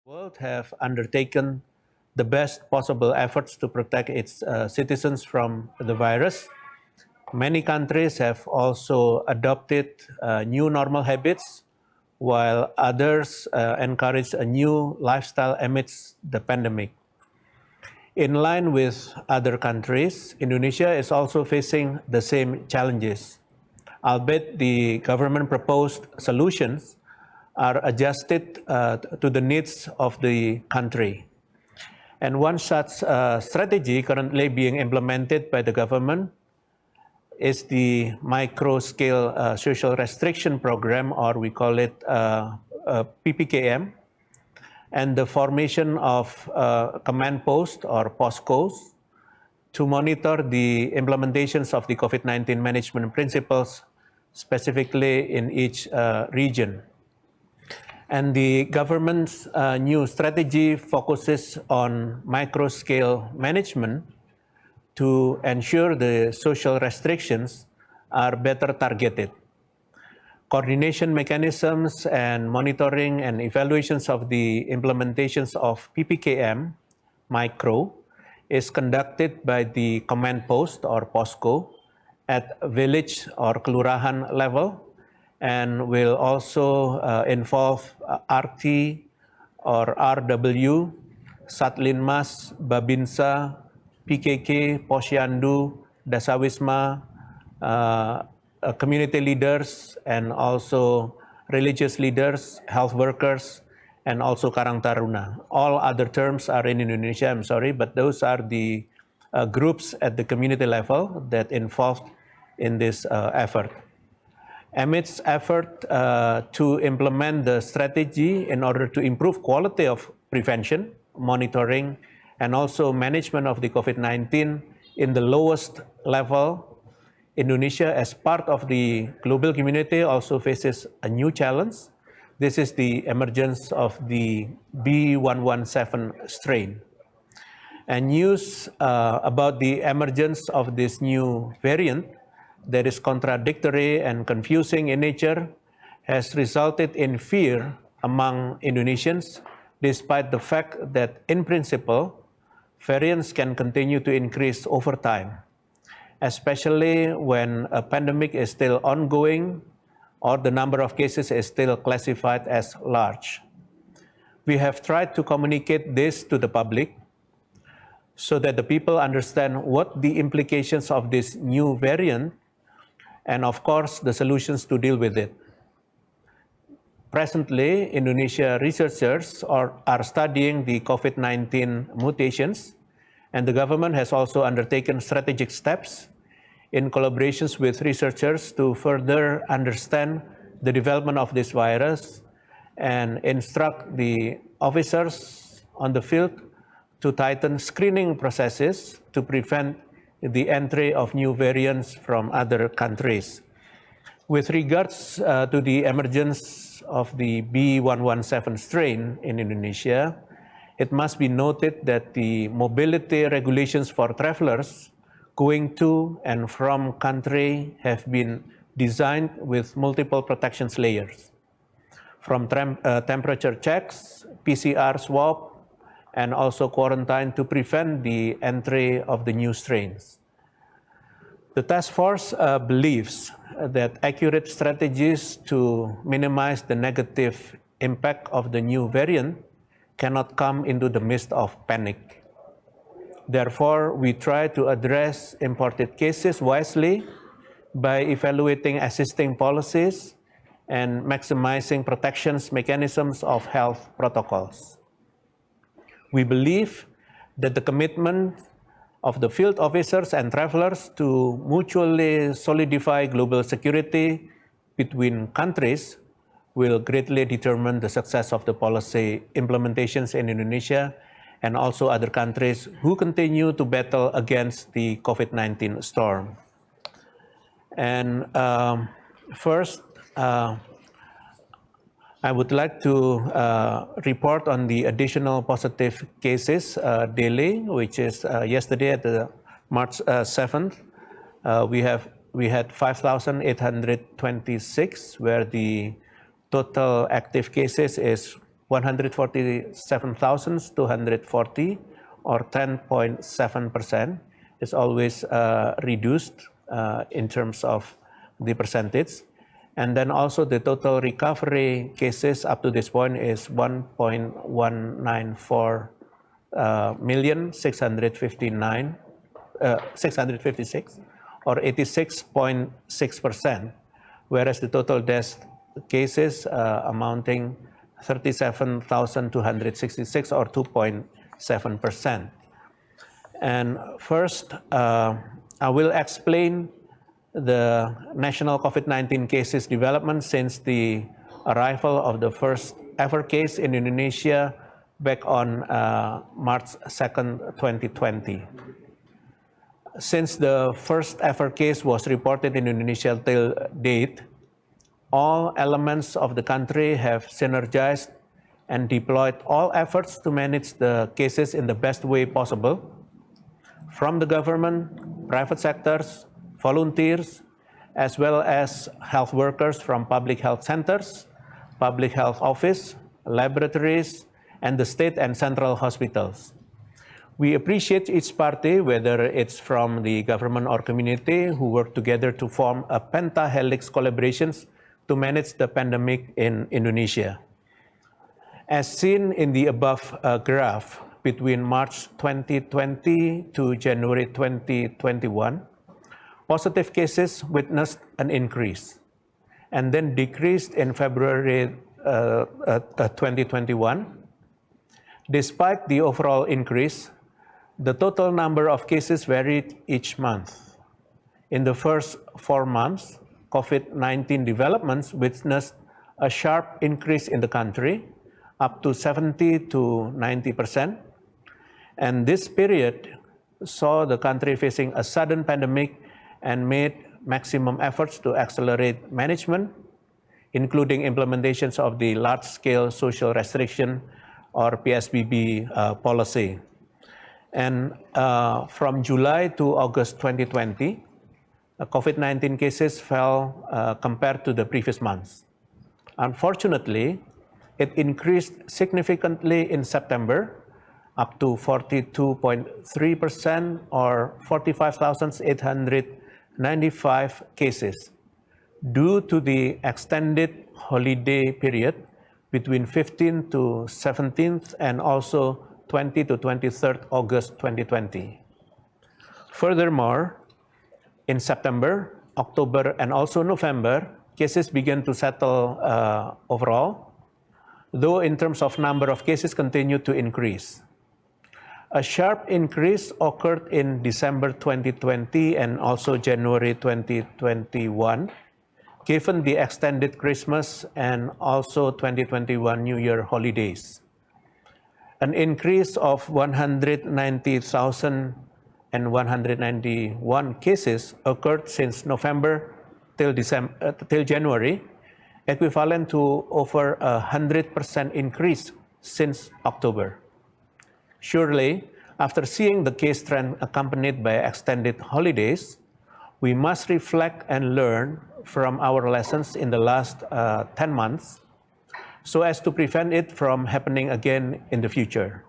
world have undertaken the best possible efforts to protect its citizens from the virus. Many countries have also adopted new normal habits, while others encourage a new lifestyle amidst the pandemic. In line with other countries, Indonesia is also facing the same challenges, albeit the government proposed solutions are adjusted to the needs of the country. And one such strategy currently being implemented by the government is the micro-scale social restriction program, or we call it PPKM, and the formation of command posts or POSCOs to monitor the implementations of the COVID-19 management principles, specifically in each region. And the government's new strategy focuses on micro-scale management to ensure the social restrictions are better targeted. Coordination mechanisms and monitoring and evaluations of the implementations of PPKM micro is conducted by the command post or POSCO at village or kelurahan level, and will also involve RT or RW, Satlinmas, Babinsa, PKK, Posyandu, Dasawisma, community leaders, and also religious leaders, health workers, and also Karang Taruna. All other terms are in Indonesia, I'm sorry, but those are the groups at the community level that involved in this effort. Amidst effort to implement the strategy in order to improve quality of prevention, monitoring, and also management of the COVID-19 in the lowest level, Indonesia, as part of the global community, also faces a new challenge. This is the emergence of the B117 strain. And news about the emergence of this new variant that is contradictory and confusing in nature has resulted in fear among Indonesians, despite the fact that, in principle, variants can continue to increase over time, especially when a pandemic is still ongoing or the number of cases is still classified as large. We have tried to communicate this to the public so that the people understand what the implications of this new variant and, of course, the solutions to deal with it. Presently, Indonesia researchers are studying the COVID-19 mutations, and the government has also undertaken strategic steps in collaborations with researchers to further understand the development of this virus and instruct the officers on the field to tighten screening processes to prevent the entry of new variants from other countries. With regards to the emergence of the B117 strain in Indonesia, it must be noted that the mobility regulations for travelers going to and from country have been designed with multiple protection layers, from temperature checks, PCR swab, and also quarantine to prevent the entry of the new strains. The task force believes that accurate strategies to minimize the negative impact of the new variant cannot come into the midst of panic. Therefore, we try to address imported cases wisely by evaluating existing policies and maximizing protections mechanisms of health protocols. We believe that the commitment of the field officers and travelers to mutually solidify global security between countries will greatly determine the success of the policy implementations in Indonesia and also other countries who continue to battle against the COVID-19 storm. And first, I would like to report on the additional positive cases daily, which is yesterday at the March 7th. We had 5,826, where the total active cases is 147,240 or 10.7% is always reduced in terms of the percentage. And then also the total recovery cases up to this point is 1.194 million 656 or 86.6%, whereas the total death cases amounting 37,266 or 2.7%. And first, I will explain the national COVID-19 cases development since the arrival of the first ever case in Indonesia back on March 2nd, 2020. Since the first ever case was reported in Indonesia till date, all elements of the country have synergized and deployed all efforts to manage the cases in the best way possible. From the government, private sectors, volunteers, as well as health workers from public health centers, public health office, laboratories, and the state and central hospitals. We appreciate each party, whether it's from the government or community, who work together to form a pentahelix collaborations to manage the pandemic in Indonesia. As seen in the above graph, between March 2020 to January 2021, positive cases witnessed an increase and then decreased in February 2021. Despite the overall increase, the total number of cases varied each month. In the first 4 months, COVID-19 developments witnessed a sharp increase in the country, up to 70 to 90%. And this period saw the country facing a sudden pandemic and made maximum efforts to accelerate management, including implementations of the large-scale social restriction or PSBB policy. And from July to August 2020, COVID-19 cases fell compared to the previous months. Unfortunately, it increased significantly in September, up to 42.3% or 45,895 cases, due to the extended holiday period between 15th to 17th and also 20 to 23rd August 2020. Furthermore, in September, October, and also November, cases began to settle overall, though in terms of number of cases continued to increase. A sharp increase occurred in December 2020 and also January 2021, given the extended Christmas and also 2021 New Year holidays. An increase of 190,191 cases occurred since November till January, equivalent to over 100% increase since October. Surely, after seeing the case trend accompanied by extended holidays, we must reflect and learn from our lessons in the last 10 months so as to prevent it from happening again in the future.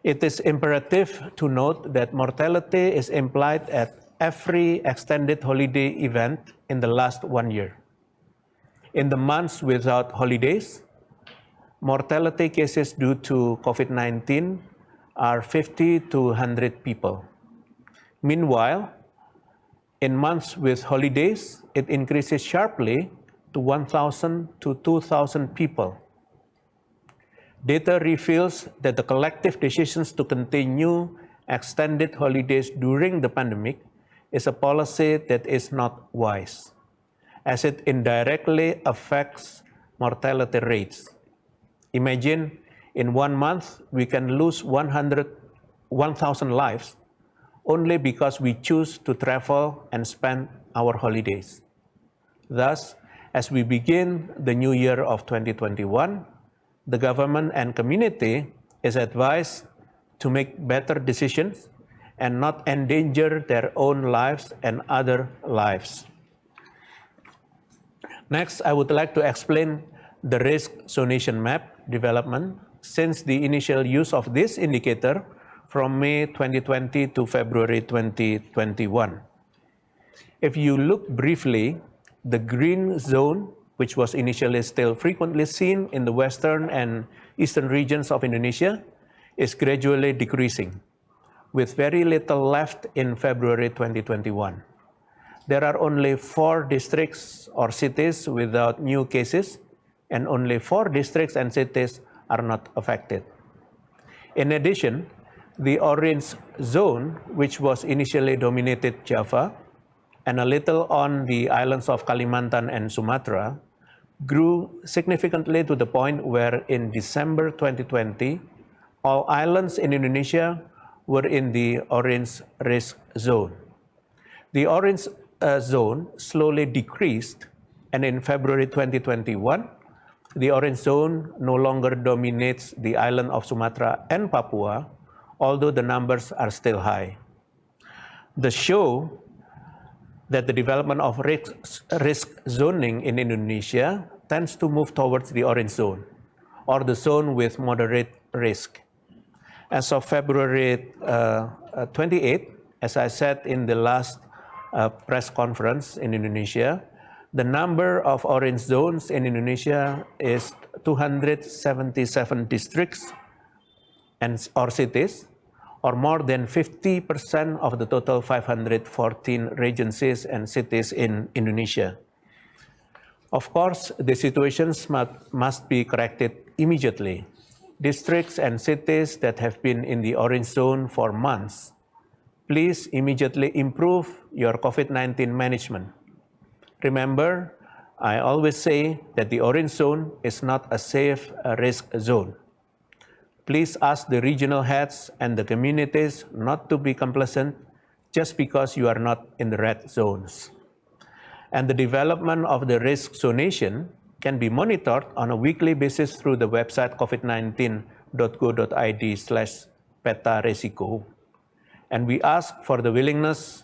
It is imperative to note that mortality is implied at every extended holiday event in the last 1 year. In the months without holidays, mortality cases due to COVID-19 are 50 to 100 people. Meanwhile, in months with holidays, it increases sharply to 1,000 to 2,000 people. Data reveals that the collective decisions to continue extended holidays during the pandemic is a policy that is not wise, as it indirectly affects mortality rates. Imagine in 1 month, we can lose 1,000 lives only because we choose to travel and spend our holidays. Thus, as we begin the new year of 2021, the government and community is advised to make better decisions and not endanger their own lives and other lives. Next, I would like to explain the risk zonation map development since the initial use of this indicator from May 2020 to February 2021. If you look briefly, the green zone, which was initially still frequently seen in the western and eastern regions of Indonesia, is gradually decreasing, with very little left in February 2021. There are only 4 districts or cities without new cases, and only 4 districts and cities are not affected. In addition, the orange zone, which was initially dominated Java and a little on the islands of Kalimantan and Sumatra, grew significantly to the point where in December 2020, all islands in Indonesia were in the orange risk zone. The orange zone slowly decreased, and in February 2021, the orange zone no longer dominates the island of Sumatra and Papua, although the numbers are still high. This shows that the development of risk zoning in Indonesia tends to move towards the orange zone, or the zone with moderate risk. As of February 28, as I said in the last press conference in Indonesia, the number of orange zones in Indonesia is 277 districts or cities, or more than 50% of the total 514 regencies and cities in Indonesia. Of course, the situations must be corrected immediately. Districts and cities that have been in the orange zone for months, please immediately improve your COVID-19 management. Remember, I always say that the orange zone is not a safe risk zone. Please ask the regional heads and the communities not to be complacent just because you are not in the red zones. And the development of the risk zonation can be monitored on a weekly basis through the website covid19.go.id/peta resiko. And we ask for the willingness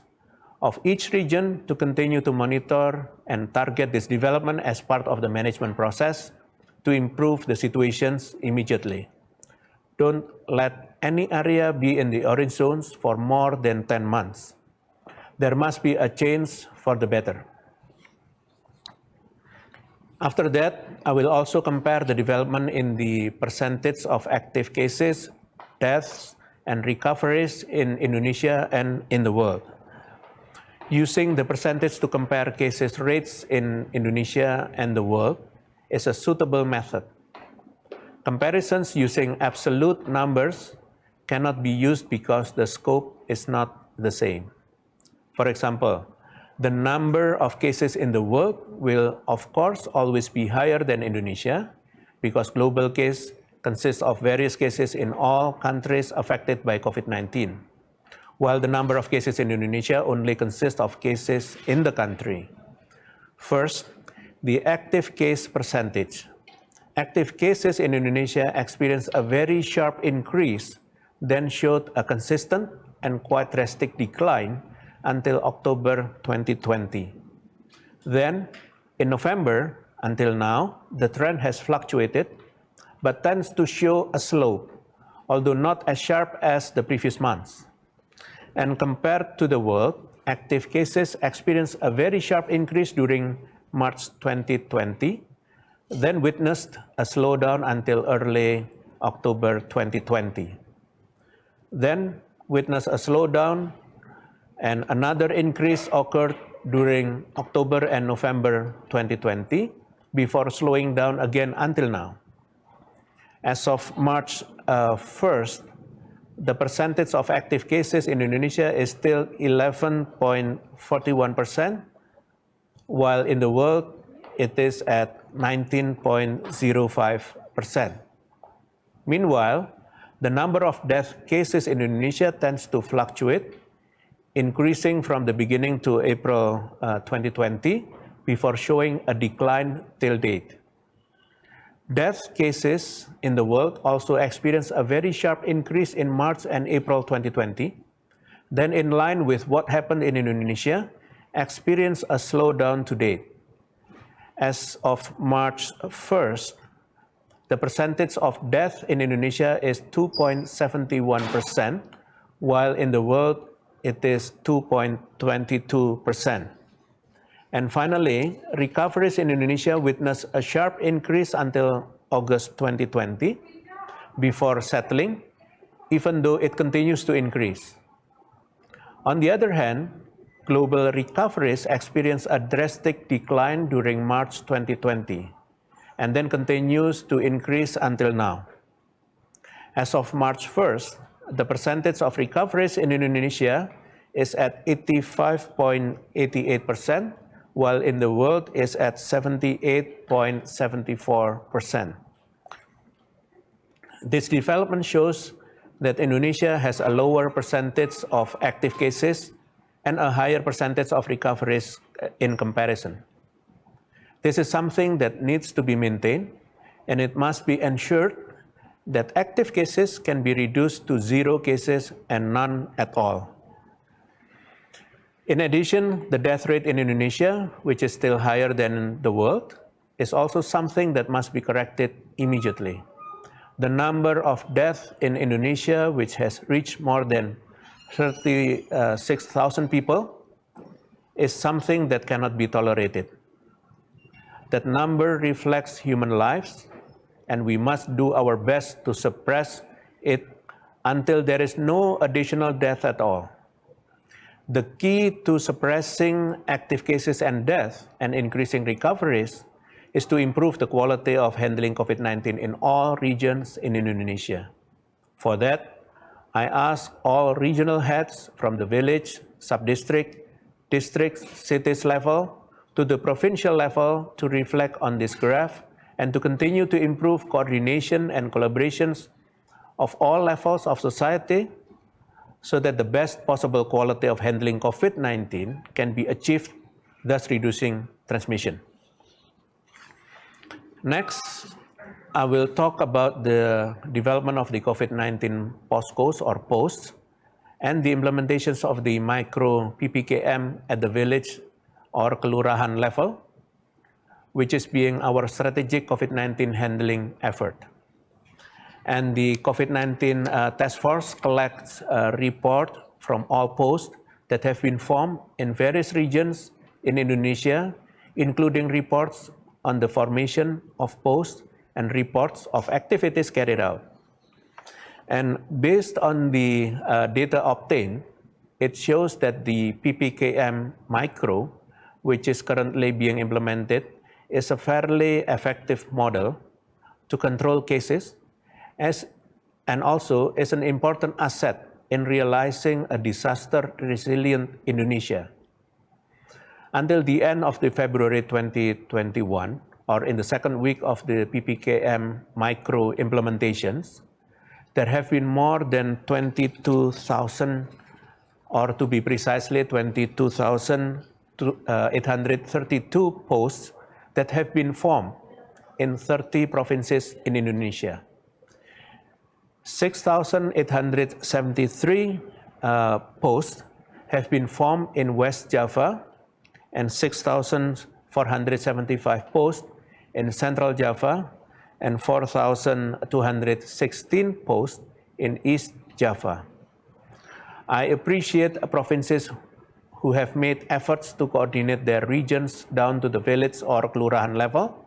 of each region to continue to monitor and target this development as part of the management process to improve the situations immediately. Don't let any area be in the orange zones for more than 10 months. There must be a change for the better. After that, I will also compare the development in the percentage of active cases, deaths, and recoveries in Indonesia and in the world. Using the percentage to compare cases rates in Indonesia and the world is a suitable method. Comparisons using absolute numbers cannot be used because the scope is not the same. For example, the number of cases in the world will, of course, always be higher than Indonesia because global case consists of various cases in all countries affected by COVID-19, while the number of cases in Indonesia only consists of cases in the country. First, the active case percentage. Active cases in Indonesia experienced a very sharp increase, then showed a consistent and quite drastic decline until October 2020. Then, in November until now, the trend has fluctuated, but tends to show a slope, although not as sharp as the previous months. And compared to the world, active cases experienced a very sharp increase during March 2020, then witnessed a slowdown until early October 2020. Then witnessed a slowdown and another increase occurred during October and November 2020 before slowing down again until now. As of March 1st, the percentage of active cases in Indonesia is still 11.41%, while in the world it is at 19.05%. Meanwhile, the number of death cases in Indonesia tends to fluctuate, increasing from the beginning to April 2020 before showing a decline till date. Death cases in the world also experienced a very sharp increase in March and April 2020, then in line with what happened in Indonesia, experienced a slowdown to date. As of March 1st, the percentage of death in Indonesia is 2.71%, while in the world it is 2.22%. And finally, recoveries in Indonesia witnessed a sharp increase until August 2020 before settling, even though it continues to increase. On the other hand, global recoveries experienced a drastic decline during March 2020 and then continues to increase until now. As of March 1st, the percentage of recoveries in Indonesia is at 85.88%, while in the world is at 78.74%. This development shows that Indonesia has a lower percentage of active cases and a higher percentage of recoveries in comparison. This is something that needs to be maintained, and it must be ensured that active cases can be reduced to 0 cases and none at all. In addition, the death rate in Indonesia, which is still higher than the world, is also something that must be corrected immediately. The number of deaths in Indonesia, which has reached more than 36,000 people, is something that cannot be tolerated. That number reflects human lives, and we must do our best to suppress it until there is no additional death at all. The key to suppressing active cases and death and increasing recoveries is to improve the quality of handling COVID-19 in all regions in Indonesia. For that, I ask all regional heads from the village, sub-district, districts, cities level to the provincial level to reflect on this graph and to continue to improve coordination and collaborations of all levels of society so that the best possible quality of handling COVID-19 can be achieved, thus reducing transmission. Next, I will talk about the development of the COVID-19 POSCOs or posts and the implementations of the micro PPKM at the village or kelurahan level, which is being our strategic COVID-19 handling effort. And the COVID-19 task force collects a report from all posts that have been formed in various regions in Indonesia, including reports on the formation of posts and reports of activities carried out. And based on the data obtained, it shows that the PPKM micro, which is currently being implemented, is a fairly effective model to control cases and also is an important asset in realizing a disaster-resilient Indonesia. Until the end of the February 2021, or in the second week of the PPKM micro implementations, there have been more than 22,000, or to be precisely 22,832 posts that have been formed in 30 provinces in Indonesia. 6,873 posts have been formed in West Java and 6,475 posts in Central Java and 4,216 posts in East Java. I appreciate provinces who have made efforts to coordinate their regions down to the village or kelurahan level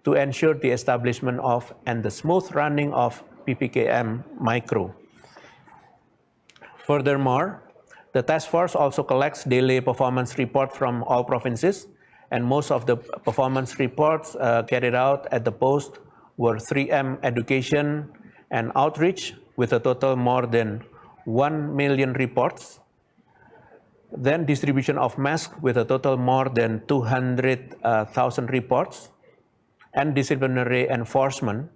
to ensure the establishment of and the smooth running of PPKM micro. Furthermore, the task force also collects daily performance reports from all provinces, and most of the performance reports carried out at the post were 3M education and outreach with a total more than 1 million reports. Then distribution of masks with a total more than 200,000 reports, and disciplinary enforcement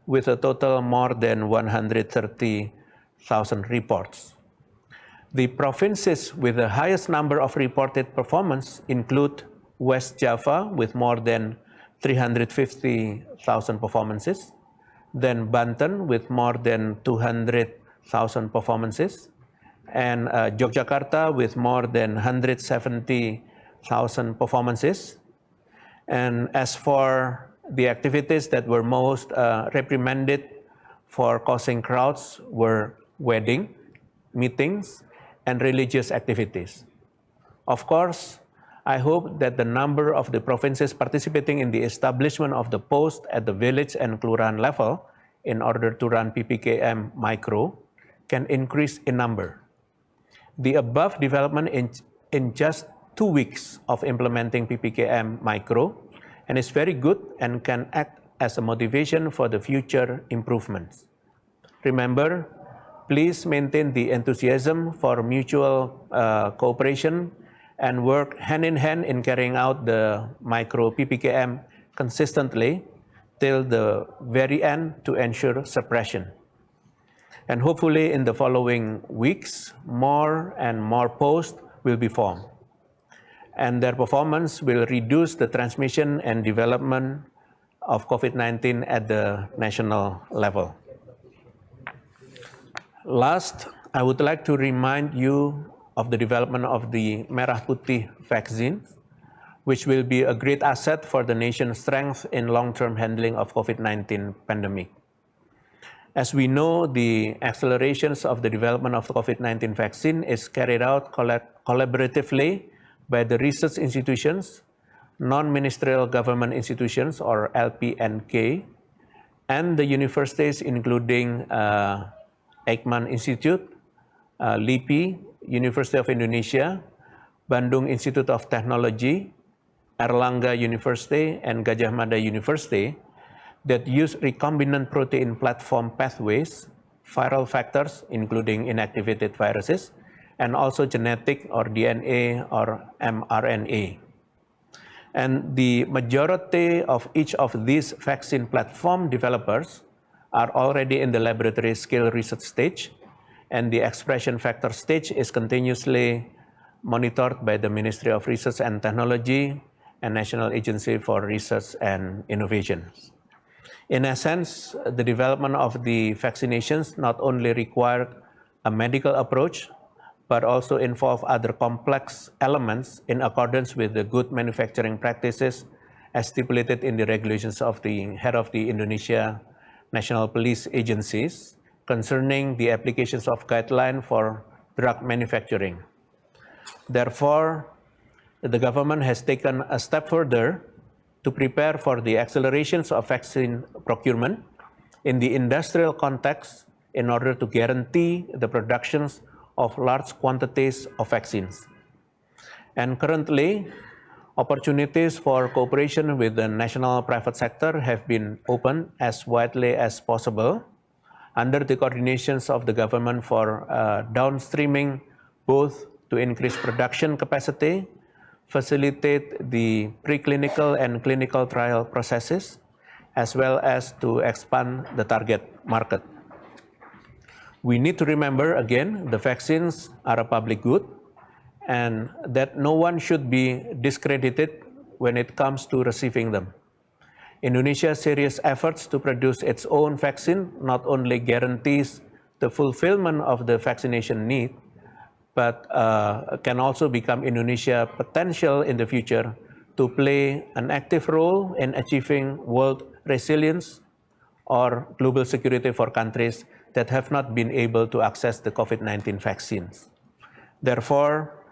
with a total more than 130,000 reports. The provinces with the highest number of reported performance include West Java with more than 350,000 performances, then Banten with more than 200,000 performances, and Yogyakarta with more than 170,000 performances, And as for the activities that were most reprimanded for causing crowds were wedding, meetings, and religious activities. Of course, I hope that the number of the provinces participating in the establishment of the post at the village and kelurahan level in order to run PPKM micro can increase in number. The above development in just 2 weeks of implementing PPKM micro and is very good and can act as a motivation for the future improvements. Remember, please maintain the enthusiasm for mutual cooperation and work hand in hand in carrying out the micro PPKM consistently till the very end to ensure suppression. And hopefully in the following weeks, more and more posts will be formed. And their performance will reduce the transmission and development of COVID-19 at the national level. Last, I would like to remind you of the development of the Merah Putih vaccine, which will be a great asset for the nation's strength in long-term handling of COVID-19 pandemic. As we know, the accelerations of the development of the COVID-19 vaccine is carried out collaboratively by the research institutions, non-ministerial government institutions or LPNK, and the universities including Eijkman Institute, LIPI, University of Indonesia, Bandung Institute of Technology, Erlangga University, and Gajah Mada University that use recombinant protein platform pathways, viral factors, including inactivated viruses, and also genetic or DNA or mRNA. And the majority of each of these vaccine platform developers are already in the laboratory scale research stage, and the expression factor stage is continuously monitored by the Ministry of Research and Technology and National Agency for Research and Innovation. In essence, the development of the vaccinations not only required a medical approach, but also involve other complex elements in accordance with the good manufacturing practices as stipulated in the regulations of the head of the Indonesia National Police Agencies concerning the applications of guidelines for drug manufacturing. Therefore, the government has taken a step further to prepare for the accelerations of vaccine procurement in the industrial context in order to guarantee the productions of large quantities of vaccines. And currently, opportunities for cooperation with the national private sector have been opened as widely as possible under the coordinations of the government for downstreaming, both to increase production capacity, facilitate the preclinical and clinical trial processes, as well as to expand the target market. We need to remember again, the vaccines are a public good and that no one should be discredited when it comes to receiving them. Indonesia's serious efforts to produce its own vaccine not only guarantees the fulfillment of the vaccination need, but can also become Indonesia's potential in the future to play an active role in achieving world resilience or global security for countries that have not been able to access the COVID-19 vaccines. Therefore,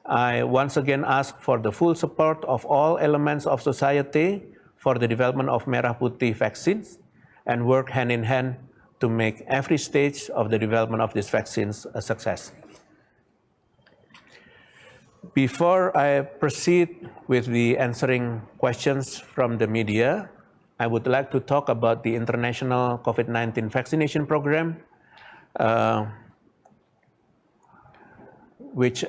I once again ask for the full support of all elements of society for the development of Merah Putih vaccines and work hand in hand to make every stage of the development of these vaccines a success. Before I proceed with the answering questions from the media, I would like to talk about the international COVID-19 vaccination program, which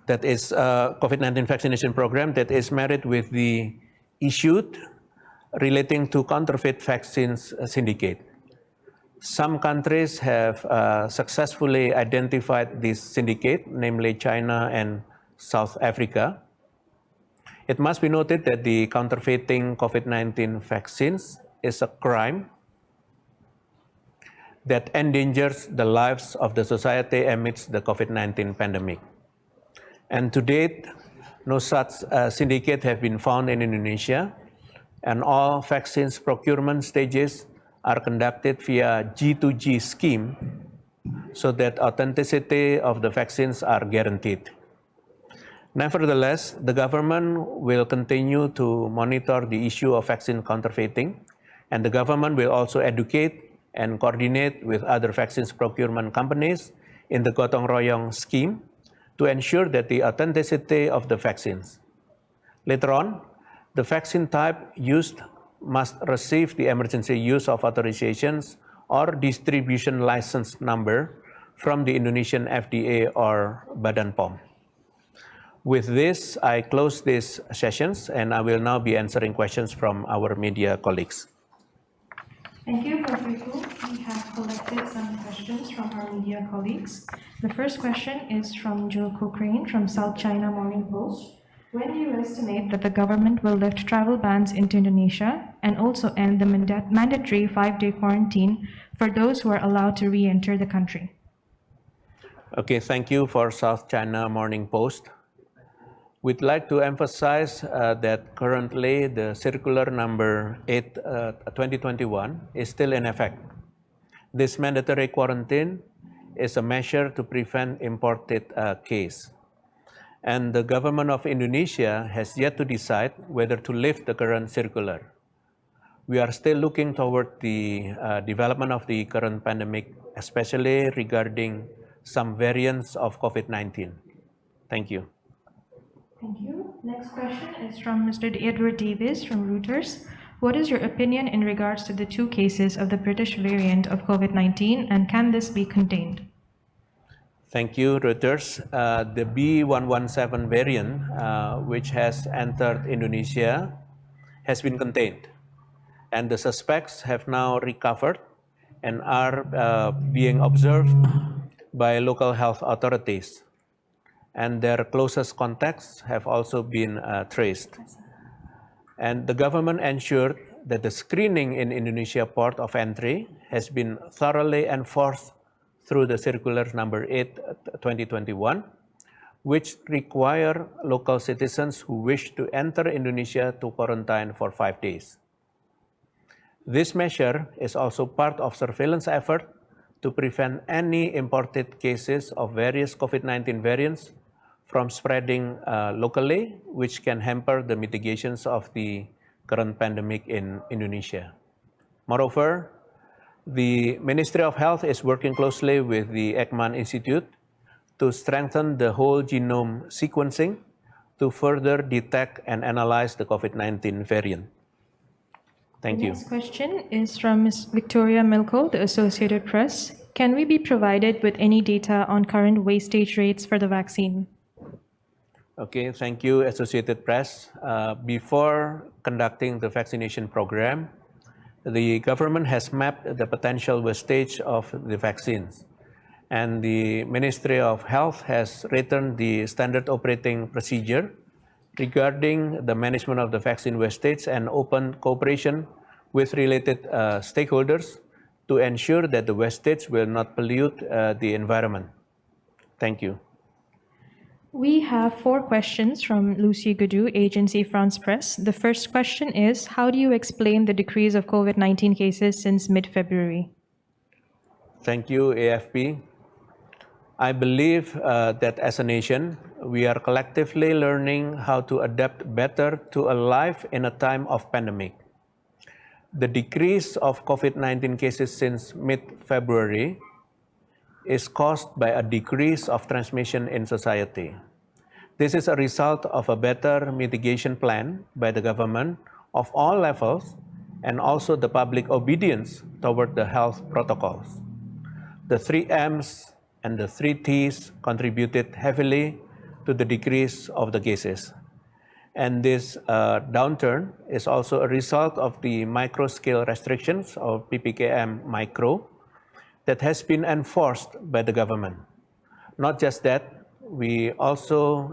that is COVID-19 vaccination program that is married with the issued relating to counterfeit vaccines syndicate. Some countries have successfully identified this syndicate, namely China and South Africa. It must be noted that the counterfeiting COVID-19 vaccines is a crime that endangers the lives of the society amidst the COVID-19 pandemic. And to date, No such syndicate have been found in Indonesia, and all vaccines procurement stages are conducted via G2G scheme so that authenticity of the vaccines are guaranteed. Nevertheless, the government will continue to monitor the issue of vaccine counterfeiting, and the government will also educate and coordinate with other vaccines procurement companies in the Gotong Royong scheme to ensure that the authenticity of the vaccines. Later on, the vaccine type used must receive the emergency use of authorizations or distribution license number from the Indonesian FDA or Badan POM. With this, I close these sessions, and I will now be answering questions from our media colleagues. Thank you, Prof. Wiku. We have collected some questions from our media colleagues. The first question is from Juru from South China Morning Post. When do you estimate that the government will lift travel bans into Indonesia and also end the mandatory 5-day quarantine for those who are allowed to re-enter the country? Okay, thank you for South China Morning Post. We'd like to emphasize that currently the circular number 8, 2021 is still in effect. This mandatory quarantine is a measure to prevent imported case. And the government of Indonesia has yet to decide whether to lift the current circular. We are still looking toward the development of the current pandemic, especially regarding some variants of COVID-19. Thank you. Thank you. Next question is from Mr. Edward Davis from Reuters. What is your opinion in regards to the 2 cases of the British variant of COVID-19, and can this be contained? Thank you, Reuters. The B117 variant, which has entered Indonesia, has been contained, and the suspects have now recovered and are being observed by local health authorities, and their closest contacts have also been traced. And the government ensured that the screening in Indonesia port of entry has been thoroughly enforced through the circular number 8, 2021, which require local citizens who wish to enter Indonesia to quarantine for 5 days. This measure is also part of surveillance effort to prevent any imported cases of various COVID-19 variants from spreading locally, which can hamper the mitigations of the current pandemic in Indonesia. Moreover, the Ministry of Health is working closely with the Ekman Institute to strengthen the whole genome sequencing to further detect and analyze the COVID-19 variant. Thank you. Next question is from Ms. Victoria Milko, the Associated Press. Can we be provided with any data on current wastage rates for the vaccine? Okay, thank you, Associated Press. Before conducting the vaccination program, the government has mapped the potential wastage of the vaccines, and the Ministry of Health has written the standard operating procedure regarding the management of the vaccine wastage and open cooperation with related stakeholders to ensure that the wastage will not pollute the environment. Thank you. We have 4 questions from Lucy Gudu, Agency France Presse. The first question is, how do you explain the decrease of COVID-19 cases since mid-February? Thank you, AFP. I believe that as a nation, we are collectively learning how to adapt better to a life in a time of pandemic. The decrease of COVID-19 cases since mid-February is caused by a decrease of transmission in society. This is a result of a better mitigation plan by the government of all levels and also the public obedience toward the health protocols. The 3 M's and the 3 T's contributed heavily to the decrease of the cases. And this downturn is also a result of the micro-scale restrictions of PPKM micro that has been enforced by the government. Not just that, we also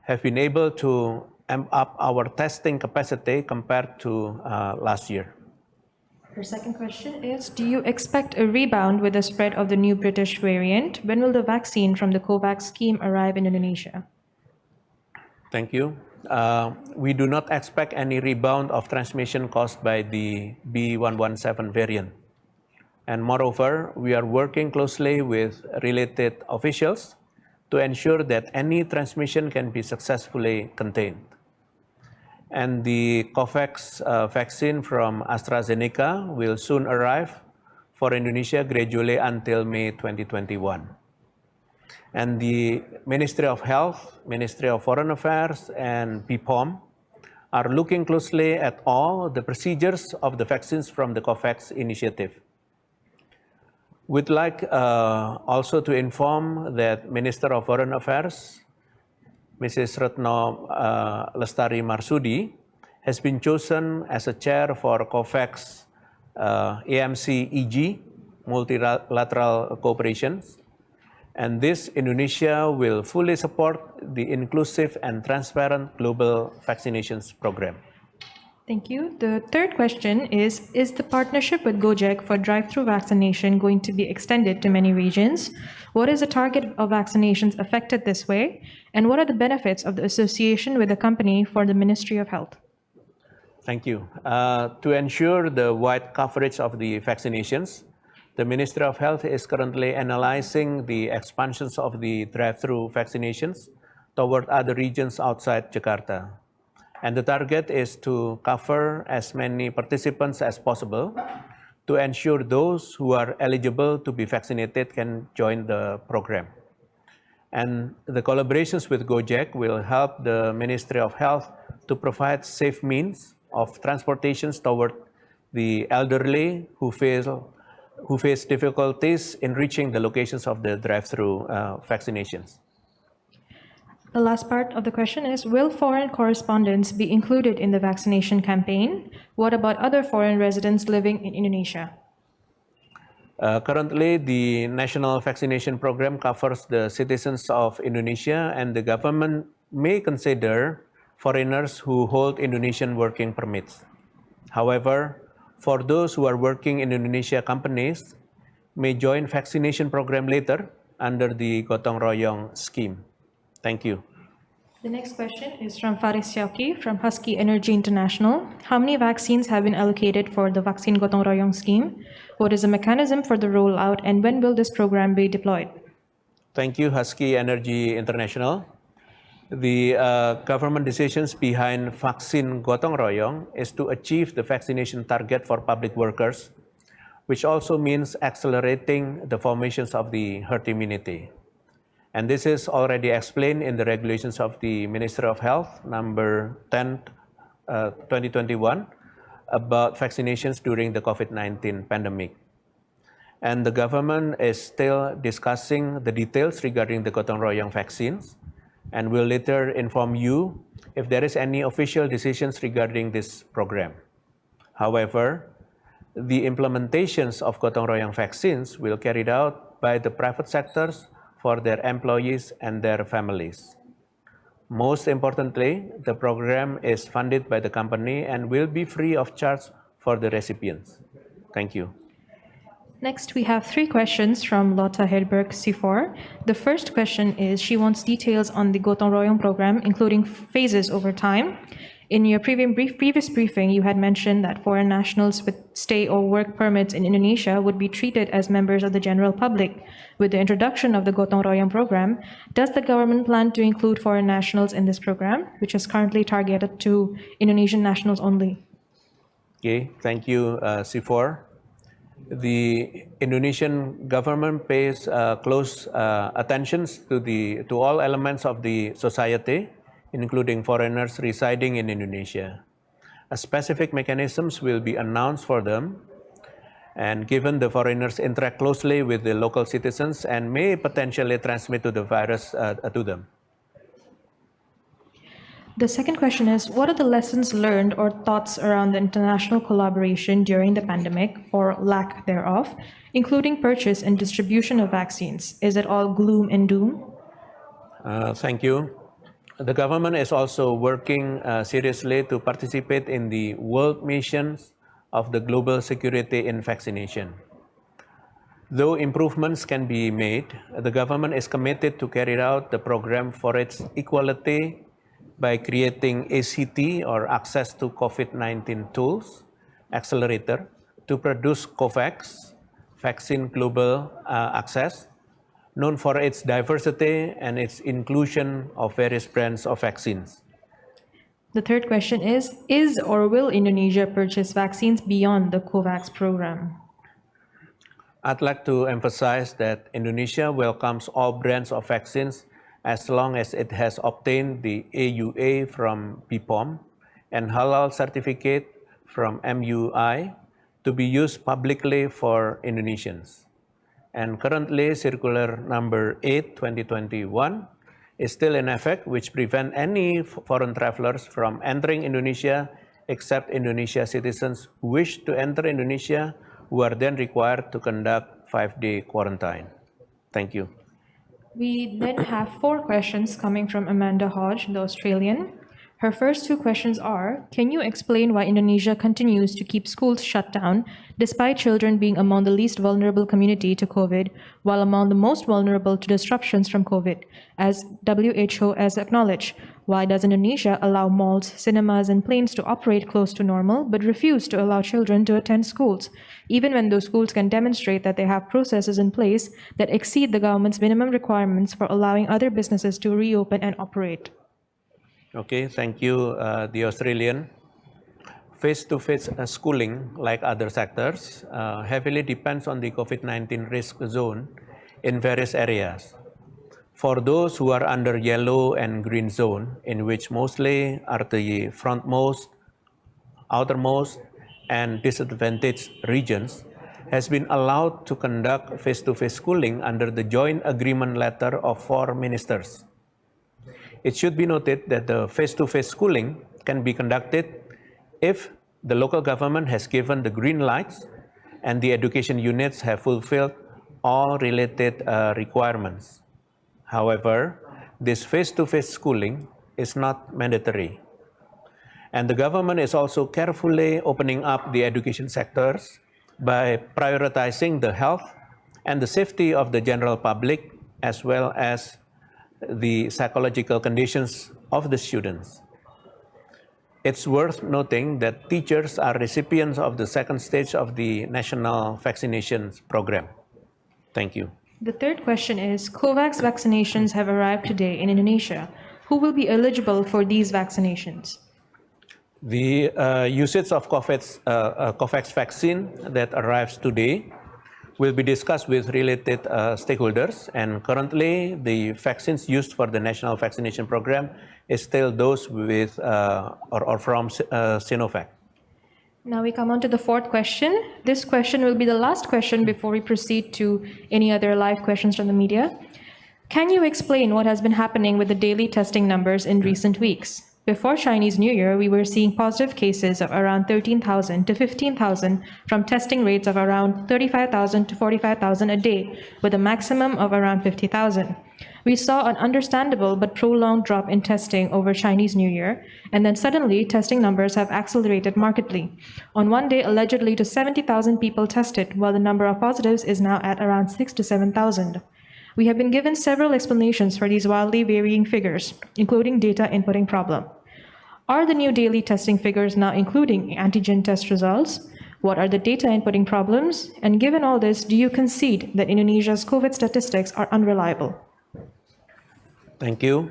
have been able to amp up our testing capacity compared to last year. Your second question is, do you expect a rebound with the spread of the new British variant? When will the vaccine from the COVAX scheme arrive in Indonesia? Thank you. We do not expect any rebound of transmission caused by the B.1.1.7 variant. And moreover, we are working closely with related officials to ensure that any transmission can be successfully contained. And the COVAX vaccine from AstraZeneca will soon arrive for Indonesia gradually until May 2021. And the Ministry of Health, Ministry of Foreign Affairs, and BPOM are looking closely at all the procedures of the vaccines from the COVAX initiative. We'd like also to inform that Minister of Foreign Affairs, Mrs. Retno Lestari Marsudi, has been chosen as a chair for COVAX AMC-EG, multilateral cooperation. And this Indonesia will fully support the inclusive and transparent global vaccinations program. Thank you. The third question is the partnership with Gojek for drive-through vaccination going to be extended to many regions? What is the target of vaccinations affected this way? And what are the benefits of the association with the company for the Ministry of Health? Thank you. To ensure the wide coverage of the vaccinations, the Ministry of Health is currently analyzing the expansions of the drive-through vaccinations toward other regions outside Jakarta. And the target is to cover as many participants as possible to ensure those who are eligible to be vaccinated can join the program. And the collaborations with Gojek will help the Ministry of Health to provide safe means of transportations toward the elderly who face difficulties in reaching the locations of the drive-through vaccinations. The last part of the question is, will foreign correspondents be included in the vaccination campaign? What about other foreign residents living in Indonesia? Currently, the national vaccination program covers the citizens of Indonesia, and the government may consider foreigners who hold Indonesian working permits. However, for those who are working in Indonesia, companies may join vaccination program later under the Gotong Royong scheme. Thank you. The next question is from Faris Syauqi from Husky Energy International. How many vaccines have been allocated for the vaccine Gotong Royong scheme? What is the mechanism for the rollout, and when will this program be deployed? Thank you, Husky Energy International. The government decisions behind vaccine Gotong Royong is to achieve the vaccination target for public workers, which also means accelerating the formations of the herd immunity. And this is already explained in the regulations of the Ministry of Health, number 10, 2021, about vaccinations during the COVID-19 pandemic. And the government is still discussing the details regarding the Gotong Royong vaccines, and will later inform you if there is any official decisions regarding this program. However, the implementations of Gotong Royong vaccines will be carried out by the private sectors for their employees and their families. Most importantly, the program is funded by the company and will be free of charge for the recipients. Thank you. Next, we have 3 questions from Lotta Hedberg C4. The first question is, she wants details on the Gotong Royong program, including phases over time. In your previous briefing, you had mentioned that foreign nationals with stay or work permits in Indonesia would be treated as members of the general public. With the introduction of the Gotong Royong program, does the government plan to include foreign nationals in this program, which is currently targeted to Indonesian nationals only? Okay, thank you, C4. The Indonesian government pays close attention to all elements of the society, including foreigners residing in Indonesia. Specific mechanisms will be announced for them, and given the foreigners interact closely with the local citizens and may potentially transmit the virus to them. The second question is, what are the lessons learned or thoughts around the international collaboration during the pandemic, or lack thereof, including purchase and distribution of vaccines? Is it all gloom and doom? Thank you. The government is also working seriously to participate in the world missions of the global security in vaccination. Though improvements can be made, the government is committed to carry out the program for its equality by creating ACT, or Access to COVID-19 Tools, Accelerator, to produce COVAX, Vaccine Global Access, known for its diversity and its inclusion of various brands of vaccines. The third question is or will Indonesia purchase vaccines beyond the COVAX program? I'd like to emphasize that Indonesia welcomes all brands of vaccines as long as it has obtained the AUA from BPOM and Halal certificate from MUI to be used publicly for Indonesians. And currently, Circular Number 8, 2021 is still in effect, which prevents any foreign travelers from entering Indonesia except Indonesia citizens who wish to enter Indonesia, who are then required to conduct 5-day quarantine. Thank you. We then have 4 questions coming from Amanda Hodge, the Australian. Her first 2 questions are, can you explain why Indonesia continues to keep schools shut down despite children being among the least vulnerable community to COVID, while among the most vulnerable to disruptions from COVID, as WHO has acknowledged? Why does Indonesia allow malls, cinemas, and planes to operate close to normal, but refuse to allow children to attend schools, even when those schools can demonstrate that they have processes in place that exceed the government's minimum requirements for allowing other businesses to reopen and operate? Okay, thank you, the Australian. Face-to-face schooling, like other sectors, heavily depends on the COVID-19 risk zone in various areas. For those who are under yellow and green zone, in which mostly are the frontmost, outermost, and disadvantaged regions, has been allowed to conduct face-to-face schooling under the joint agreement letter of 4 ministers. It should be noted that the face-to-face schooling can be conducted if the local government has given the green lights and the education units have fulfilled all related requirements. However, this face-to-face schooling is not mandatory. And the government is also carefully opening up the education sectors by prioritizing the health and the safety of the general public, as well as the psychological conditions of the students. It's worth noting that teachers are recipients of the second stage of the national vaccinations program. Thank you. The third question is, COVAX vaccinations have arrived today in Indonesia. Who will be eligible for these vaccinations? The usage of COVAX vaccine that arrives today will be discussed with related stakeholders, and currently the vaccines used for the national vaccination program is still those with or from Sinovac. Now we come on to the fourth question. This question will be the last question before we proceed to any other live questions from the media. Can you explain what has been happening with the daily testing numbers in recent weeks? Before Chinese New Year, we were seeing positive cases of around 13,000 to 15,000 from testing rates of around 35,000 to 45,000 a day, with a maximum of around 50,000. We saw an understandable but prolonged drop in testing over Chinese New Year, and then suddenly testing numbers have accelerated markedly. On one day, allegedly to 70,000 people tested, while the number of positives is now at around 6,000 to 7,000. We have been given several explanations for these wildly varying figures, including data inputting problem. Are the new daily testing figures now including antigen test results? What are the data inputting problems? And given all this, do you concede that Indonesia's COVID statistics are unreliable? Thank you.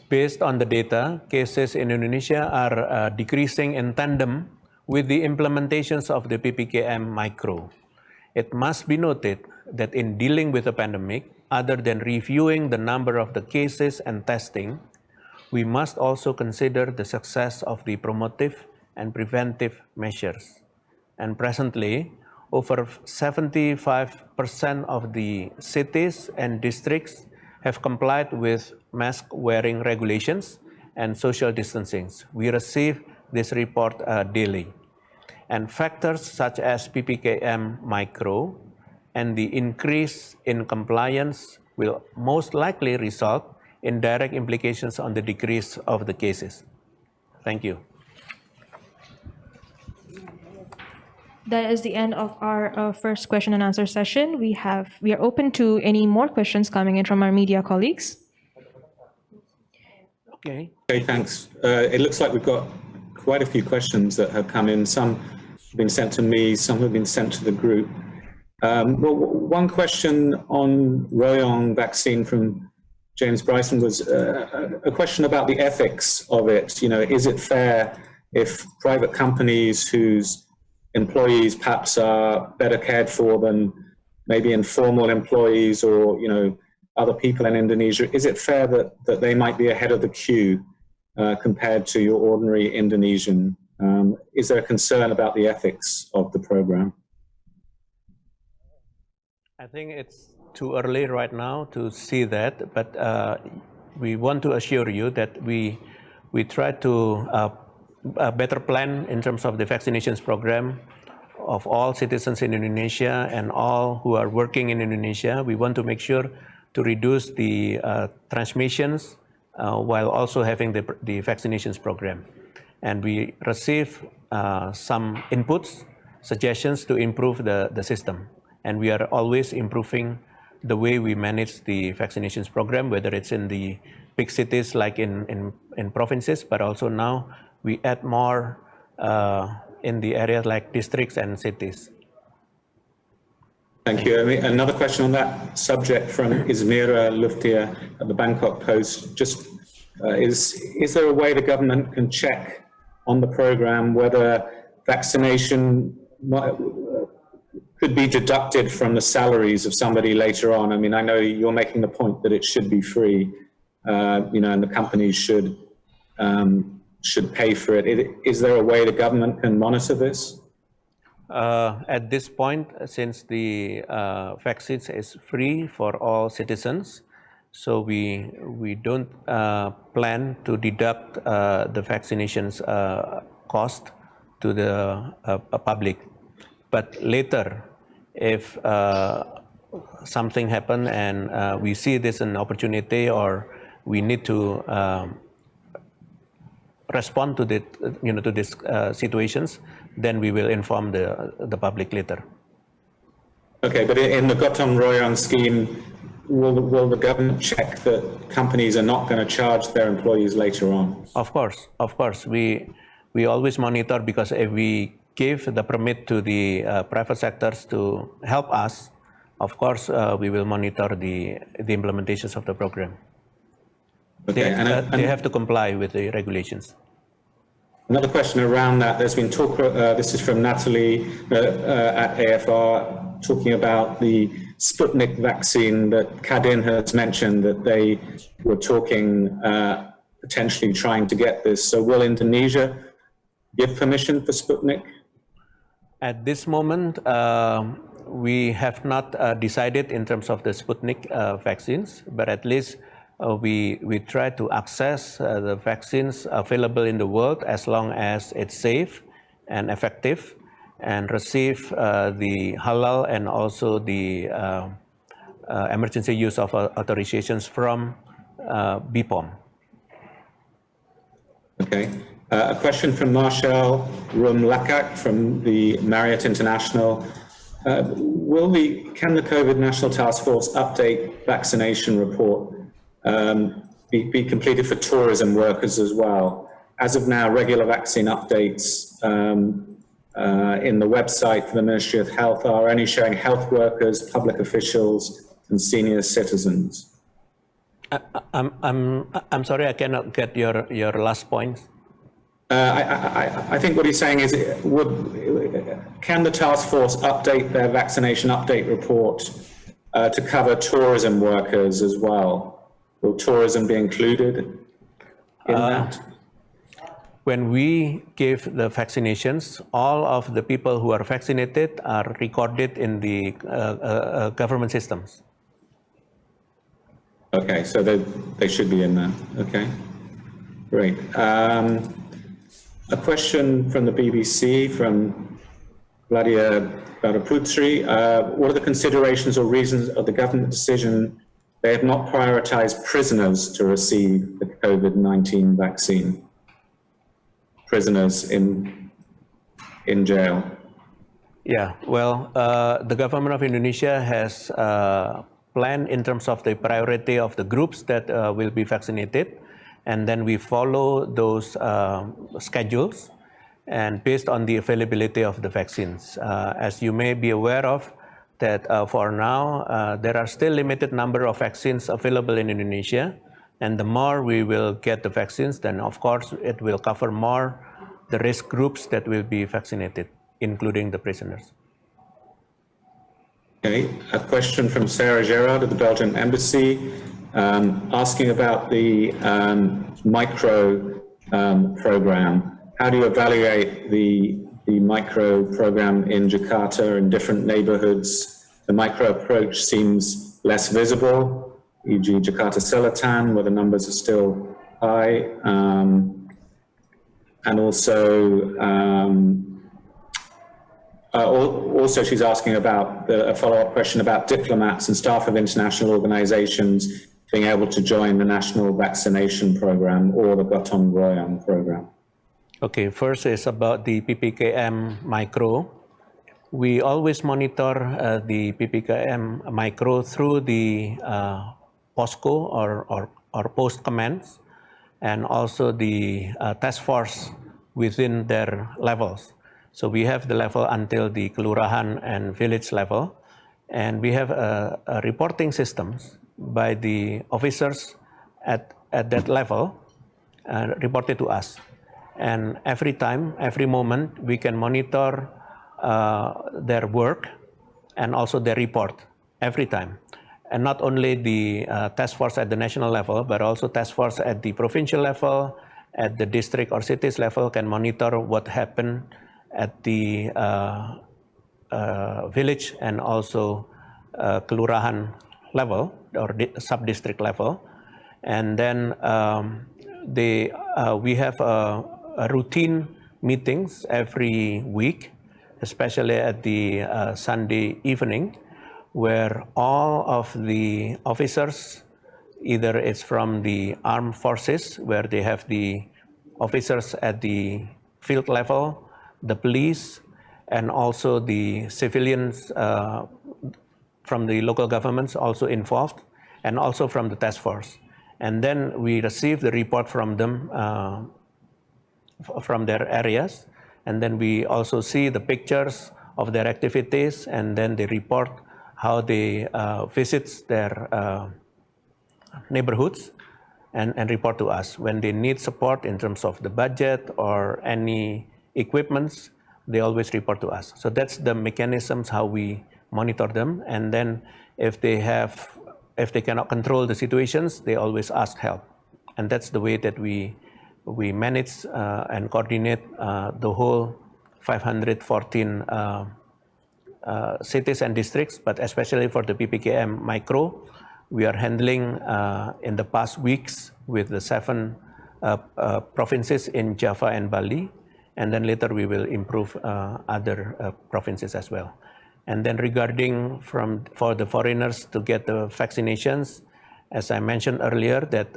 Based on the data, cases in Indonesia are decreasing in tandem with the implementations of the PPKM micro. It must be noted that in dealing with the pandemic, other than reviewing the number of the cases and testing, we must also consider the success of the promotive and preventive measures. And presently, over 75% of the cities and districts have complied with mask-wearing regulations and social distancing. We receive this report daily. And factors such as PPKM micro and the increase in compliance will most likely result in direct implications on the decrease of the cases. Thank you. That is the end of our first question and answer session. We are open to any more questions coming in from our media colleagues. Okay. Okay, thanks. It looks like we've got quite a few questions that have come in. Some have been sent to me, some have been sent to the group. Well, one question on Royong vaccine from James Bryson was a question about the ethics of it. You know, is it fair if private companies whose employees perhaps are better cared for than maybe informal employees or, you know, other people in Indonesia, is it fair that they might be ahead of the queue compared to your ordinary Indonesian? Is there a concern about the ethics of the program? I think it's too early right now to see that, but we want to assure you that we try to better plan in terms of the vaccinations program of all citizens in Indonesia and all who are working in Indonesia. We want to make sure to reduce the transmissions while also having the vaccinations program. And we receive some inputs, suggestions to improve the system. And we are always improving the way we manage the vaccinations program, whether it's in the big cities like in provinces, but also now we add more in the areas like districts and cities. Thank you. Another question on that subject from Izmira Luftia at the Bangkok Post. Just is there a way the government can check on the program whether vaccination could be deducted from the salaries of somebody later on? I mean, I know you're making the point that it should be free, you know, and the companies should pay for it. Is there a way the government can monitor this? At this point, since the vaccines is free for all citizens, so we don't plan to deduct the vaccinations cost to the public. But later, if something happens and we see this an opportunity or we need to respond to the, you know, to these situations, then we will inform the public later. Okay, but in the Gotong Royong scheme, will the government check that companies are not going to charge their employees later on? Of course. We always monitor, because if we give the permit to the private sectors to help us, of course, we will monitor the implementations of the program. Okay, they have to comply with the regulations. Another question around that, there's been talk, this is from Natalie at AFR, talking about the Sputnik vaccine that Kadin has mentioned, that they were talking, potentially trying to get this. So will Indonesia give permission for Sputnik? At this moment, we have not decided in terms of the Sputnik vaccines, but at least we try to access the vaccines available in the world as long as it's safe and effective, and receive the halal and also the emergency use of authorizations from BPOM. Okay. A question from Marshall Rumlakak from the Marriott International. Can the COVID National Task Force update vaccination report be completed for tourism workers as well? As of now, regular vaccine updates in the website for the Ministry of Health are only showing health workers, public officials, and senior citizens. I'm sorry, I cannot get your last point. I think what he's saying is, can the task force update their vaccination update report to cover tourism workers as well? Will tourism be included in that? When we give the vaccinations, all of the people who are vaccinated are recorded in the government systems. Okay, so they should be in there. Okay, great. A question from the BBC, from Vladia Baraputri. What are the considerations or reasons of the government decision they have not prioritized prisoners to receive the COVID-19 vaccine? Prisoners in jail. Yeah, well, the government of Indonesia has planned in terms of the priority of the groups that will be vaccinated. and then we follow those schedules and based on the availability of the vaccines. As you may be aware of, that for now, there are still limited number of vaccines available in Indonesia, and the more we will get the vaccines, then of course it will cover more the risk groups that will be vaccinated, including the prisoners. Okay, a question from Sarah Gerard of the Belgian Embassy, asking about the micro program. How do you evaluate the micro program in Jakarta and different neighborhoods? The micro approach seems less visible, e.g. Jakarta Selatan, where the numbers are still high. And also she's asking about a follow-up question about diplomats and staff of international organizations being able to join the national vaccination program or the Gotong Royong program. Okay, first is about the PPKM micro. We always monitor the PPKM micro through the POSCO or post commands, and also the task force within their levels. So we have the level until the kelurahan and village level, and we have reporting systems by the officers at that level reported to us. And every time, every moment, we can monitor their work and also their report every time. And not only the task force at the national level, but also task force at the provincial level, at the district or cities level can monitor what happened at the village and also kelurahan level or sub-district level. And then we have routine meetings every week, especially at the Sunday evening, where all of the officers, either it's from the armed forces, where they have the officers at the field level, the police, and also the civilians from the local governments also involved, and also from the task force. And then we receive the report from them, from their areas, and then we also see the pictures of their activities, and then they report how they visit their neighborhoods and report to us. When they need support in terms of the budget or any equipments, they always report to us. So that's the mechanisms how we monitor them, and then if they cannot control the situations, they always ask help. And that's the way that we manage and coordinate the whole 514 cities and districts, but especially for the PPKM micro, we are handling in the past weeks with the 7 provinces in Java and Bali, and then later we will improve other provinces as well. And then regarding for the foreigners to get the vaccinations, as I mentioned earlier, that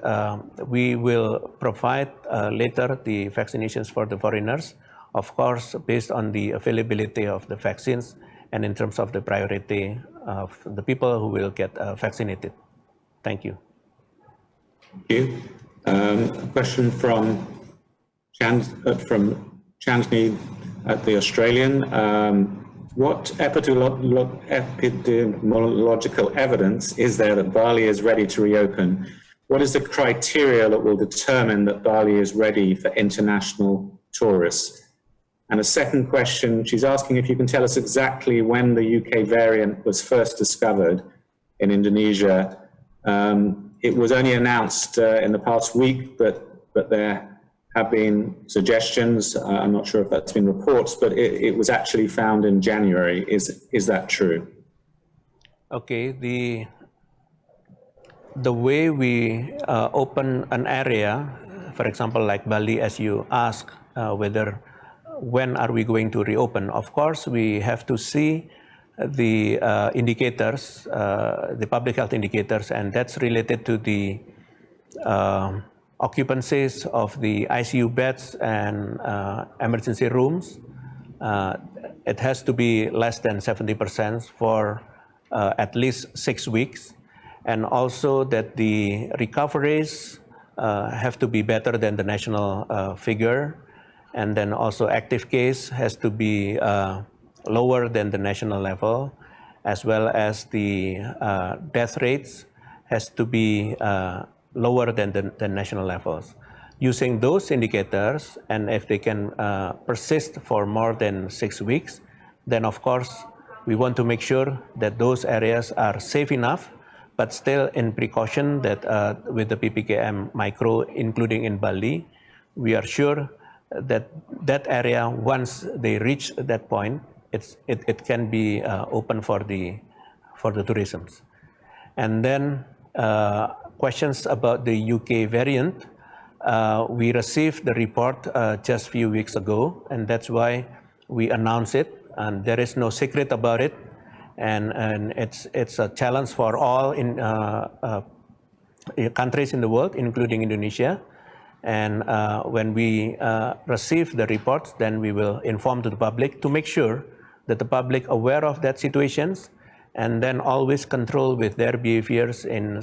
we will provide later the vaccinations for the foreigners, of course, based on the availability of the vaccines and in terms of the priority of the people who will get vaccinated. Thank you. Thank you. A question from Chandni at the Australian. What epidemiological evidence is there that Bali is ready to reopen? What is the criteria that will determine that Bali is ready for international tourists? And a second question, she's asking if you can tell us exactly when the UK variant was first discovered in Indonesia. It was only announced in the past week, but there have been suggestions. I'm not sure if that's been reports, but it was actually found in January. Is that true? Okay, the way we open an area, for example, like Bali, as you ask, when are we going to reopen? Of course, we have to see the indicators, the public health indicators, and that's related to the occupancies of the ICU beds and emergency rooms. It has to be less than 70% for at least 6 weeks. And also that the recoveries have to be better than the national figure, and then also active case has to be lower than the national level, as well as the death rates has to be lower than the national levels. Using those indicators, and if they can persist for more than 6 weeks, then of course we want to make sure that those areas are safe enough, but still in precaution that with the PPKM micro, including in Bali, we are sure that that area, once they reach that point, it can be open for the tourism. And then questions about the UK variant. We received the report just a few weeks ago, and that's why we announced it. And there is no secret about it, and it's a challenge for all countries in the world, including Indonesia. And when we receive the reports, then we will inform to the public to make sure that the public aware of that situations, and then always control with their behaviors in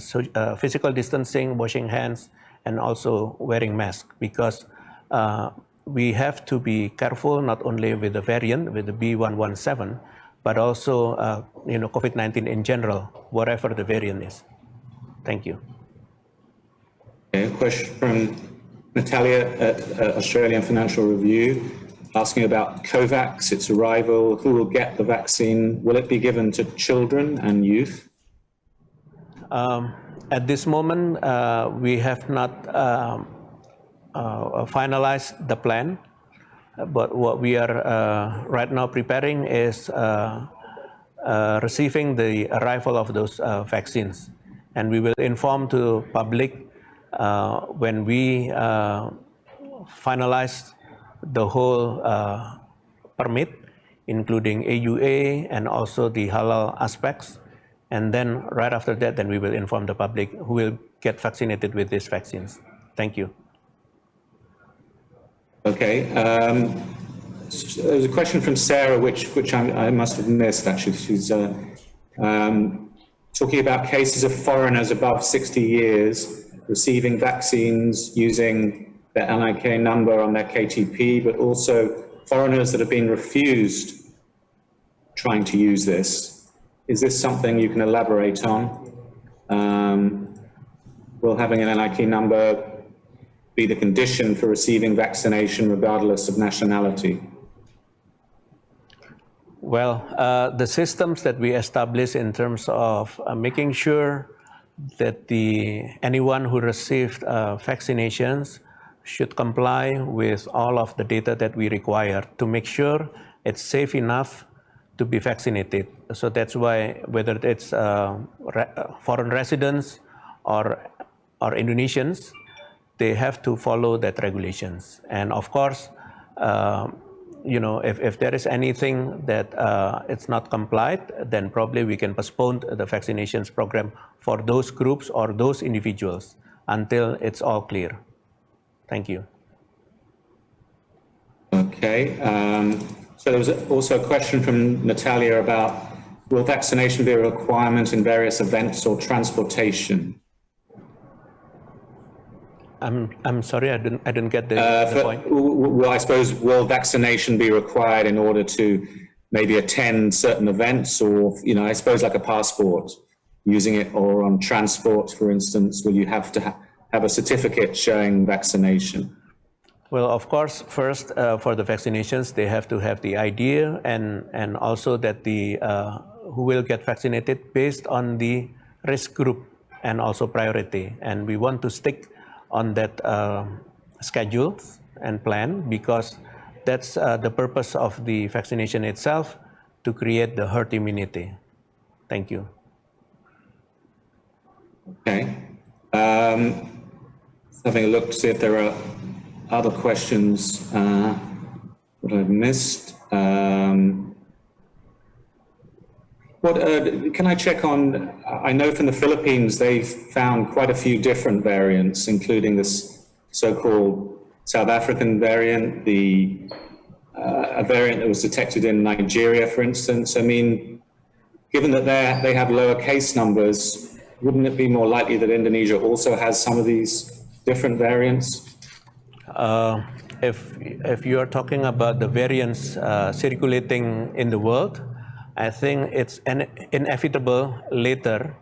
physical distancing, washing hands, and also wearing masks, because we have to be careful not only with the variant, with the B117, but also COVID-19 in general, whatever the variant is. Thank you. Okay, a question from Natalia at Australian Financial Review, asking about COVAX, its arrival, who will get the vaccine, will it be given to children and youth? At this moment, we have not finalized the plan, but what we are right now preparing is receiving the arrival of those vaccines, and we will inform to public when we finalize the whole permit, including AUA and also the halal aspects. And then right after that, then we will inform the public who will get vaccinated with these vaccines. Thank you. Okay. There's a question from Sarah, which I must have missed, actually. She's talking about cases of foreigners above 60 years receiving vaccines using their NIK number on their KTP, but also foreigners that have been refused trying to use this. Is this something you can elaborate on? Will having an NIK number be the condition for receiving vaccination regardless of nationality? Well, the systems that we establish in terms of making sure that anyone who received vaccinations should comply with all of the data that we require to make sure it's safe enough to be vaccinated. So that's why whether it's foreign residents or Indonesians, they have to follow that regulations. And of course, if there is anything that it's not complied, then probably we can postpone the vaccinations program for those groups or those individuals until it's all clear. Thank you. Okay. So there was also a question from Natalia about, will vaccination be a requirement in various events or transportation? I'm sorry, I didn't get the point. Well, I suppose, will vaccination be required in order to maybe attend certain events, or I suppose like a passport, using it, or on transport, for instance, will you have to have a certificate showing vaccination? Well, of course, first for the vaccinations, they have to have the idea and also that who will get vaccinated based on the risk group and also priority. And we want to stick on that schedule and plan, because that's the purpose of the vaccination itself, to create the herd immunity. Thank you. Okay. Having a look to see if there are other questions that I've missed. Can I check on, I know from the Philippines, they found quite a few different variants, including this so-called South African variant, a variant that was detected in Nigeria, for instance. I mean, given that they have lower case numbers, wouldn't it be more likely that Indonesia also has some of these different variants? If you are talking about the variants circulating in the world, I think it's inevitable later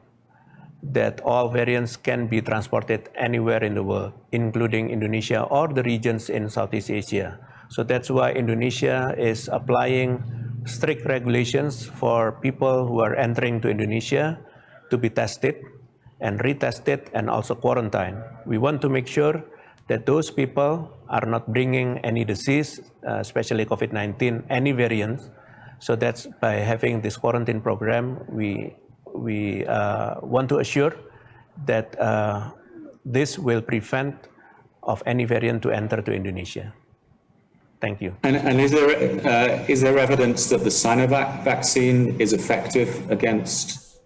that all variants can be transported anywhere in the world, including Indonesia or the regions in Southeast Asia. So that's why Indonesia is applying strict regulations for people who are entering to Indonesia to be tested and retested and also quarantined. We want to make sure that those people are not bringing any disease, especially COVID-19, any variants. So that's by having this quarantine program, we want to assure that this will prevent of any variant to enter to Indonesia. Thank you. And is there evidence that the Sinovac vaccine is effective against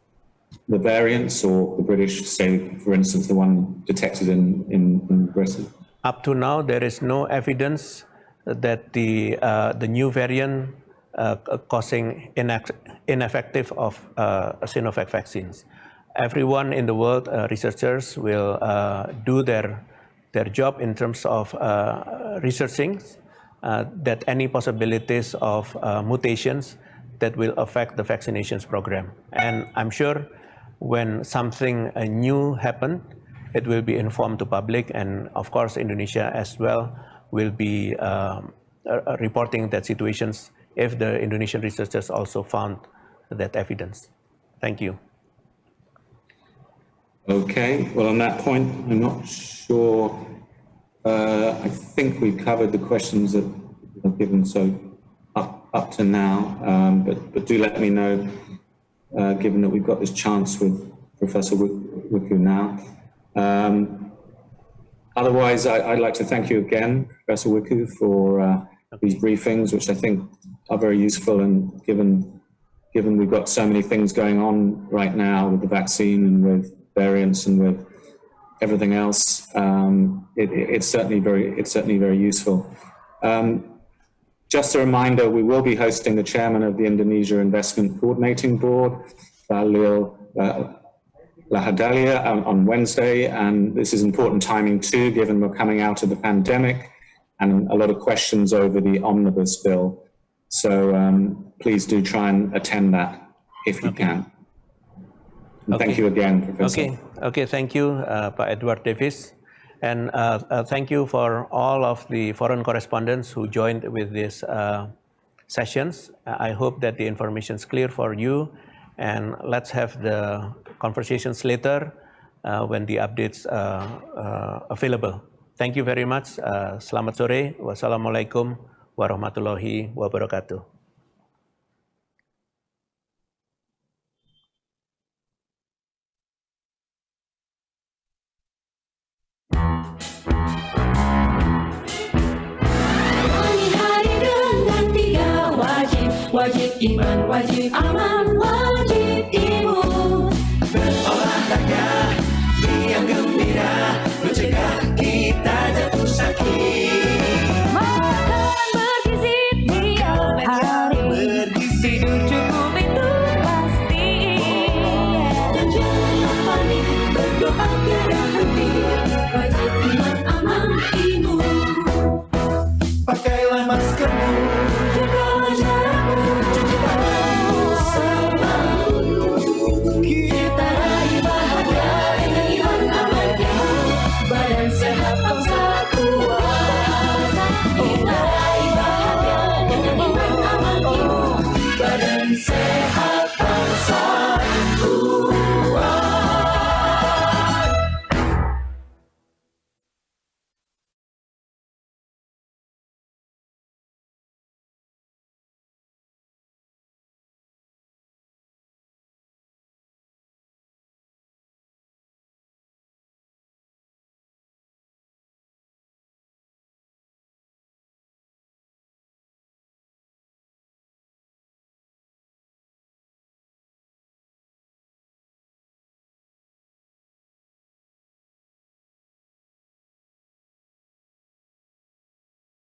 the variants, or the British, say, for instance, the one detected in Britain? Up to now, there is no evidence that the new variant causing ineffective of Sinovac vaccines. Everyone in the world, researchers will do their job in terms of researching that any possibilities of mutations that will affect the vaccinations program. And I'm sure when something new happens, it will be informed to public, and of course Indonesia as well will be reporting that situations if the Indonesian researchers also found that evidence. Thank you. Okay, well, on that point, I'm not sure. I think we've covered the questions that I've given so up to now, but do let me know, given that we've got this chance with Professor Wiku now. Otherwise, I'd like to thank you again, Professor Wiku, for these briefings, which I think are very useful, and given we've got so many things going on right now with the vaccine and with variants and with everything else, it's certainly very useful. Just a reminder, we will be hosting the chairman of the Indonesia Investment Coordinating Board, Balil Lahadalia, on Wednesday, and this is important timing too, given we're coming out of the pandemic and a lot of questions over the omnibus bill. So please do try and attend that if you can. And thank you again, Professor. Okay, thank you, Pak Edward Davis. And thank you for all of the foreign correspondents who joined with these sessions. I hope that the information is clear for you, and let's have the conversations later when the updates are available. Thank you very much. Selamat sore. Wassalamualaikum warahmatullahi wabarakatuh. Wajib iman, wajib aman, wajib